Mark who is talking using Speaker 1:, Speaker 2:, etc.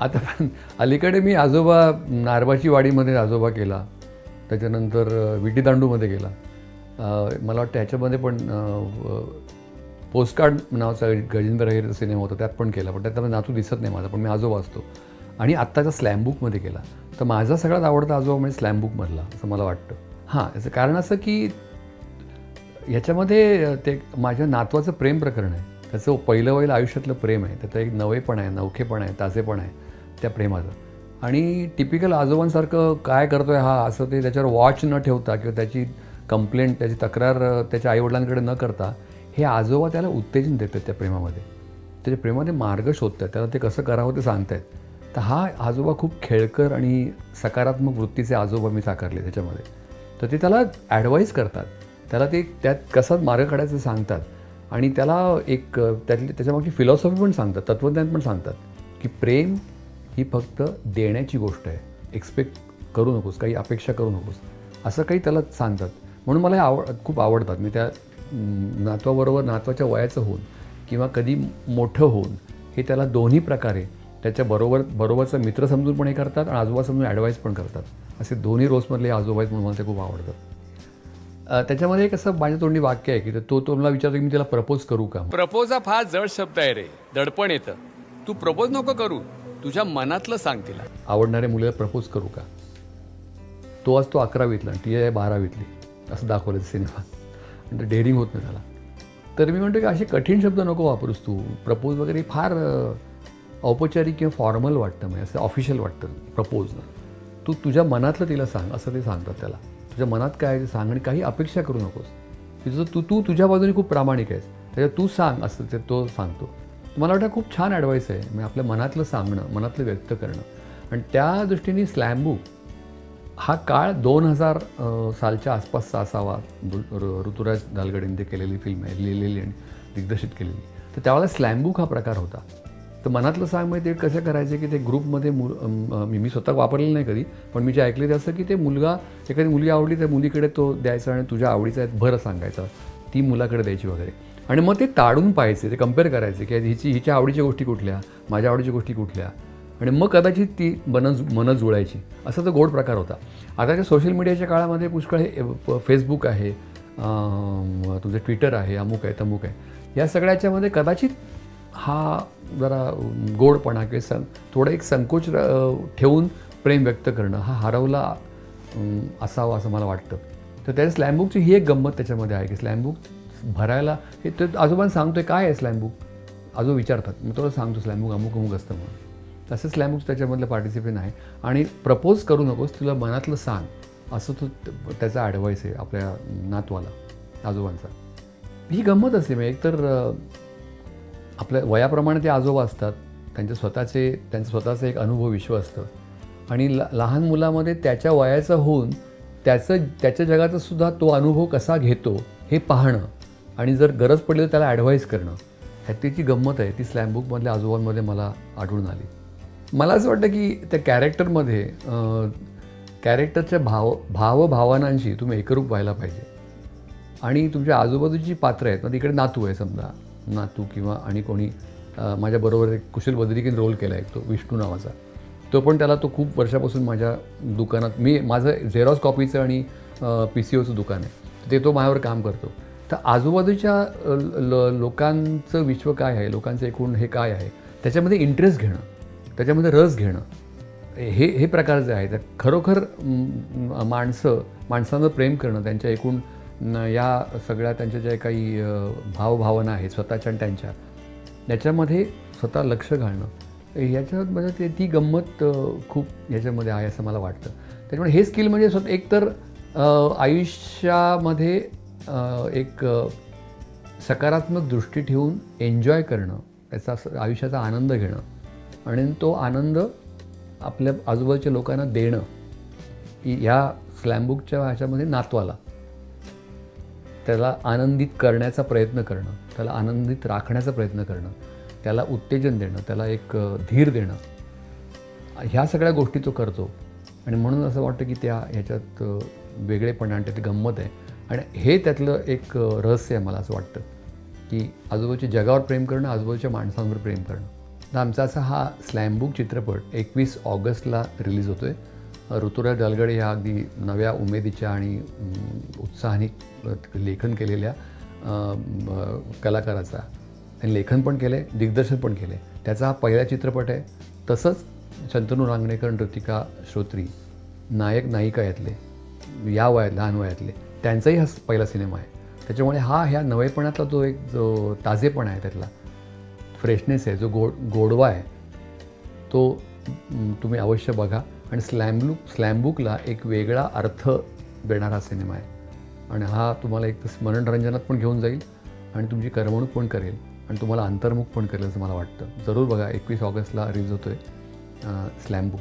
Speaker 1: आता पण अलीकडे मी आजोबा नारबाची वाडीमध्ये आजोबा केला, त्याच्यानंतर विटीदांडूमध्ये केला. मला वाटतं ह्याच्यामध्ये पण पोस्टकार्ड नावाचा गजेंद्र अहिरचा सिनेमा होता, त्यात पण केला. पण त्यात नातू दिसत नाही माझा, पण मी आजोबा असतो. आणि आत्ताचा स्लॅम बुकमध्ये केला. तर माझा सगळ्यात आवडता आजोबा म्हणजे स्लॅम बुकमधला, असं मला वाटतं. हां, याचं कारण असं की ह्याच्यामध्ये ते माझ्या नातवाचं प्रेम प्रकरण आहे. त्याचं पहिलं आयुष्यातलं प्रेम आहे. त्याचं एक नवेपण आहे, नवखेपण आहे, ताजेपण आहे त्या प्रेमाचं. आणि टिपिकल आजोबांसारखं काय करतोय हा, असं ते त्याच्यावर वॉच न ठेवता किंवा त्याची कंप्लेंट, त्याची तक्रार त्याच्या आईवडिलांकडे न करता, हे आजोबा त्याला उत्तेजन देतात त्या प्रेमामध्ये. त्याच्या प्रेमामध्ये मार्ग शोधतात, त्याला ते कसं करावं ते सांगतायत. तर हा आजोबा खूप खेळकर आणि सकारात्मक वृत्तीचे आजोबा मी साकारले त्याच्यामध्ये. तर ते त्याला ॲडवाईस करतात, त्याला ते त्यात कसा मार्ग काढायचं सांगतात. आणि त्याला एक त्याच्यामागची फिलॉसॉफी पण सांगतात, तत्त्वज्ञान पण सांगतात की प्रेम ही फक्त देण्याची गोष्ट आहे. एक्सपेक्ट करू नकोस, काही अपेक्षा करू नकोस, असं काही त्याला सांगतात. म्हणून मला खूप आवडतात. मी त्या नातवाबरोबर नातवाच्या वयाचं होऊन किंवा कधी मोठं होऊन हे त्याला दोन्ही प्रकारे त्याच्या बरोबरचा मित्र समजून पण हे करतात आणि आजोबा समजून ॲडवाईस पण करतात. असे दोन्ही रोल्समधले आजोबा आहेत, म्हणून मला ते खूप आवडतात. त्याच्यामध्ये एक असं माझ्या तोंडी वाक्य आहे की तो मला विचारतो की मी त्याला प्रपोज करू का.
Speaker 2: प्रपोज हा फार जड शब्द आहे रे, दडपण येतं. तू प्रपोज नको करू, तुझ्या मनातलं सांग तिला.
Speaker 1: आवडणाऱ्या मुलीला प्रपोज करू का. तो असतो 11वीतला आणि ती आहे 12वीतली, असं दाखवलं सिनेमात. आणि ते डेअरिंग होत नाही त्याला. तर मी म्हणतो की असे कठीण शब्द नको वापरूस तू. प्रपोज वगैरे फार औपचारिक किंवा फॉर्मल वाटतं, म्हणजे असं ऑफिशियल वाटतं प्रपोजनं. तू तुझ्या मनातलं तिला सांग, असं ते सांगतात त्याला. तुझ्या मनात काय आहे ते सांग आणि काही अपेक्षा करू नकोस. तुझं तू तुझ्या बाजूने खूप प्रामाणिक आहेस, त्याच्यात तू सांग, असं ते तो सांगतो. मला वाटतं खूप छान ॲडवाईस आहे. म्हणजे आपल्या मनातलं सांगणं, मनातलं व्यक्त करणं. आणि त्या दृष्टीने स्लॅम बुक हा काळ 2000 सालच्या आसपासचा असावा. ऋतुराज दालगडेंनी ते केलेली फिल्म आहे, लिहिलेली आणि दिग्दर्शित केलेली. तर त्यावेळेला स्लॅम बुक हा प्रकार होता. तर मनातलं सांग म्हणजे ते कसं करायचं की ते ग्रुपमध्ये मी स्वतः वापरलेलं नाही कधी, पण मी जे ऐकले ते असं की ते एखादी मुलगी आवडली त्या मुलीकडे तो द्यायचा आणि तुझ्या आवडीचा आहे बरं सांगायचा, ती मुलाकडे द्यायची वगैरे. आणि मग ते ताडून पाहायचे, ते कम्पेअर करायचे की हिच्या आवडीच्या गोष्टी कुठल्या, माझ्या आवडीच्या गोष्टी कुठल्या. आणि मग कदाचित ती मनं जुळायची. असा तो गोड प्रकार होता. आताच्या सोशल मीडियाच्या काळामध्ये पुष्कळ हे फेसबुक आहे, तुझं ट्विटर आहे, अमुक आहे तमुक आहे. या सगळ्याच्यामध्ये कदाचित हा जरा गोडपणा किंवा थोडं एक संकोच ठेवून प्रेम व्यक्त करणं हा हरवला असावा असं मला वाटतं. तर त्या स्लॅम बुकची ही एक गंमत त्याच्यामध्ये आहे की स्लॅम बुक भरायला हे तर आजोबांना सांगतोय काय आहे स्लॅम बुक, आजोबा विचारतात, मग तो सांगतो स्लॅम बुक अमुक अमुक असतं म्हणून. तसं स्लॅम बुक त्याच्यामधलं पार्टिसिपेट आहे. आणि प्रपोज करू नकोस, तुला मनातलं सांग, असं तो त्याचा ॲडवाईस आहे आपल्या नातवाला आजोबांचा. ही गंमत असते. म्हणजे एकतर आपल्या वयाप्रमाणे ते आजोबा असतात, त्यांचं स्वतःचं एक अनुभव विश्व असतं. आणि लहान मुलामध्ये त्याच्या वयाचं होऊन त्याच्या जगाचा सुद्धा तो अनुभव कसा घेतो हे पाहणं आणि जर गरज पडली तर त्याला ॲडवाईस करणं, ह्याची जी गंमत आहे ती स्लॅम बुकमधल्या आजोबांमध्ये मला आढळून आली. मला असं वाटतं की त्या कॅरेक्टरच्या भावभावनांशी तुम्ही एकरूप व्हायला पाहिजे. आणि तुमच्या आजूबाजूची पात्र आहेत, मग इकडे नातू आहे समजा, नातू किंवा आणि कोणी माझ्याबरोबर एक कुशल बद्रिकेने रोल केला आहे तो विष्णू नावाचा. तो पण त्याला तो खूप वर्षापासून माझ्या दुकानात, माझं झेरॉक्स कॉपीचं आणि PCOचं दुकान आहे, ते तो माझ्यावर काम करतो. तर आजूबाजूच्या लोकांचं विश्व काय आहे, लोकांचं एकूण हे काय आहे, त्याच्यामध्ये इंटरेस्ट घेणं, त्याच्यामध्ये रस घेणं, हे प्रकार जे आहेत. खरोखर माणसांवर प्रेम करणं, त्यांच्या एकूण या सगळ्या त्यांच्या ज्या काही भावभावना आहेत स्वतःच्या आणि त्यांच्या, याच्यामध्ये स्वतः लक्ष घालणं, ह्याच्यामध्ये ती गंमत खूप ह्याच्यामध्ये आहे असं मला वाटतं. त्याच्यामुळे हे स्किल म्हणजे एकतर आयुष्यामध्ये एक सकारात्मक दृष्टी ठेवून एन्जॉय करणं, त्याचा आयुष्याचा आनंद घेणं आणि तो आनंद आपल्या आजूबाजूच्या लोकांना देणं, ह्या स्लॅम बुकच्या ह्याच्यामध्ये नातवाला त्याला आनंदित करण्याचा प्रयत्न करणं, त्याला आनंदित राखण्याचा प्रयत्न करणं, त्याला उत्तेजन देणं, त्याला एक धीर देणं, ह्या सगळ्या गोष्टी तो करतो. आणि म्हणून असं वाटतं की ह्याच्यात वेगळेपणा आणि त्यात गंमत आहे. आणि हे त्यातलं एक रहस्य आहे मला असं वाटतं की आजूबाजूच्या जगावर प्रेम करणं, आजूबाजूच्या माणसांवर प्रेम करणं. तर आमचा असा हा स्लॅम बुक चित्रपट 21 ऑगस्टला रिलीज होतो आहे. ऋतुराज दलगडे ह्या अगदी नव्या उमेदीच्या आणि उत्साहाने लेखन केलेल्या कलाकाराचा त्यांनी लेखन पण केलं आहे, दिग्दर्शन पण केलं आहे. त्याचा हा पहिला चित्रपट आहे. तसंच शंतनू रांगणेकर, ऋतिका श्रोत्री नायक नायिका यातले या लहान वयातले त्यांचाही हा पहिला सिनेमा आहे. त्याच्यामुळे ह्या नवेपणातला जो ताजेपणा आहे, त्यातला फ्रेशनेस आहे, जो गोडवा आहे, तो तुम्ही अवश्य बघा. आणि स्लॅम बुकला एक वेगळा अर्थ देणारा सिनेमा आहे आणि हा तुम्हाला एक मनोरंजनात पण घेऊन जाईल आणि तुमची करमणूक पण करेल आणि तुम्हाला अंतर्मुख पण करेल असं मला वाटतं. जरूर बघा. 21 ऑगस्टला रिलीज होतो आहे स्लॅम बुक.